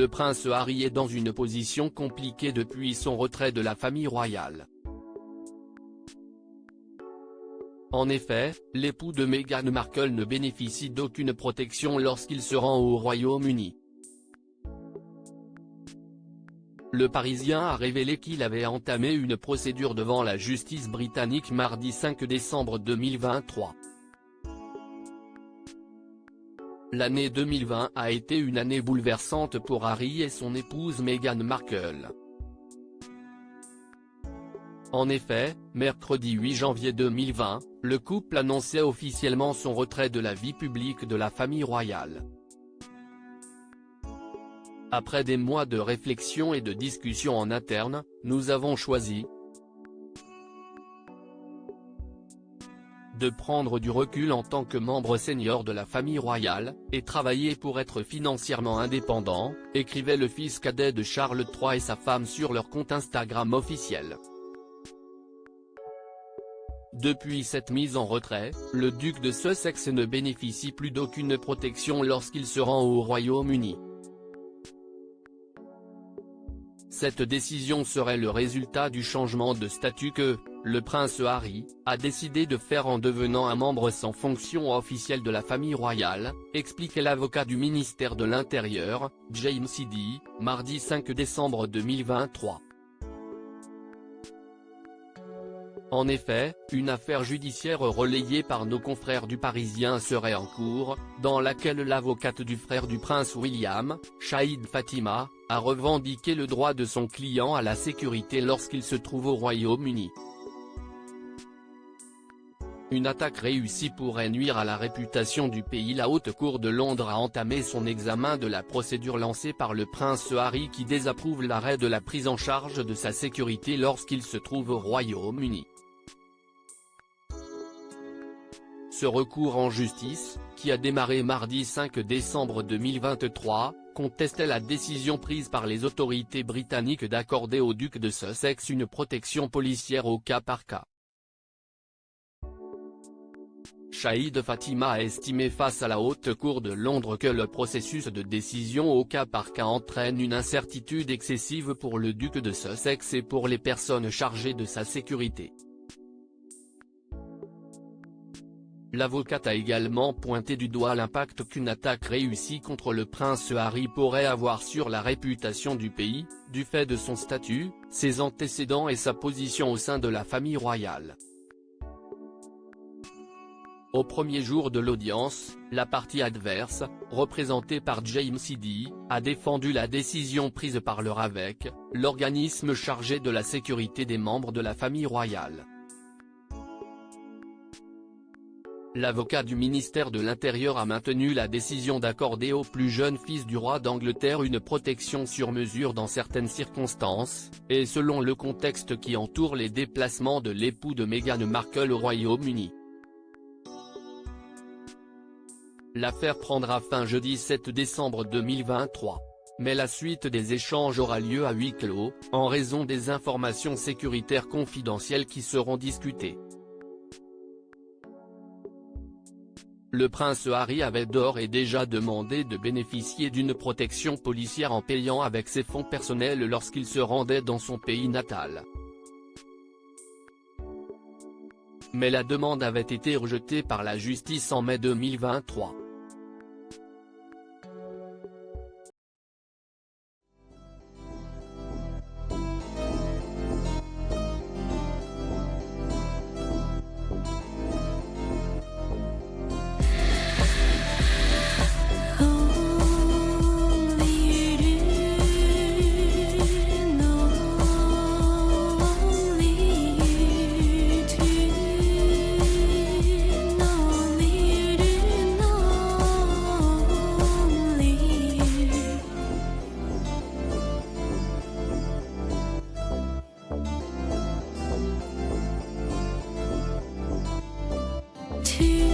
le prince Harry est dans une position compliquée depuis son retrait de la famille royale. En effet, l'époux de Meghan Markle ne bénéficie d'aucune protection lorsqu'il se rend au Royaume-Uni. Le Parisien a révélé qu'il avait entamé une procédure devant la justice britannique mardi 5 décembre 2023. L'année 2020 a été une année bouleversante pour Harry et son épouse Meghan Markle. En effet, mercredi 8 janvier 2020, le couple annonçait officiellement son retrait de la vie publique de la famille royale. Après des mois de réflexion et de discussion en interne, nous avons choisi de prendre du recul en tant que membre senior de la famille royale, et travailler pour être financièrement indépendant, écrivait le fils cadet de Charles III et sa femme sur leur compte Instagram officiel. Depuis cette mise en retrait, le duc de Sussex ne bénéficie plus d'aucune protection lorsqu'il se rend au Royaume-Uni. Cette décision serait le résultat du changement de statut que le prince Harry a décidé de faire en devenant un membre sans fonction officielle de la famille royale, expliquait l'avocat du ministère de l'Intérieur, James Sidey, mardi 5 décembre 2023. En effet, une affaire judiciaire relayée par nos confrères du Parisien serait en cours, dans laquelle l'avocate du frère du prince William, Shahid Fatima, a revendiqué le droit de son client à la sécurité lorsqu'il se trouve au Royaume-Uni. Une attaque réussie pourrait nuire à la réputation du pays. La Haute Cour de Londres a entamé son examen de la procédure lancée par le prince Harry qui désapprouve l'arrêt de la prise en charge de sa sécurité lorsqu'il se trouve au Royaume-Uni. Ce recours en justice, qui a démarré mardi 5 décembre 2023, contestait la décision prise par les autorités britanniques d'accorder au duc de Sussex une protection policière au cas par cas. Shahid Fatima a estimé face à la Haute Cour de Londres que le processus de décision au cas par cas entraîne une incertitude excessive pour le duc de Sussex et pour les personnes chargées de sa sécurité. L'avocate a également pointé du doigt l'impact qu'une attaque réussie contre le prince Harry pourrait avoir sur la réputation du pays, du fait de son statut, ses antécédents et sa position au sein de la famille royale. Au premier jour de l'audience, la partie adverse, représentée par James Sidey, a défendu la décision prise par le RAVEC, l'organisme chargé de la sécurité des membres de la famille royale. L'avocat du ministère de l'Intérieur a maintenu la décision d'accorder au plus jeune fils du roi d'Angleterre une protection sur mesure dans certaines circonstances, et selon le contexte qui entoure les déplacements de l'époux de Meghan Markle au Royaume-Uni. L'affaire prendra fin jeudi 7 décembre 2023. Mais la suite des échanges aura lieu à huis clos, en raison des informations sécuritaires confidentielles qui seront discutées. Le prince Harry avait d'ores et déjà demandé de bénéficier d'une protection policière en payant avec ses fonds personnels lorsqu'il se rendait dans son pays natal. Mais la demande avait été rejetée par la justice en mai 2023. To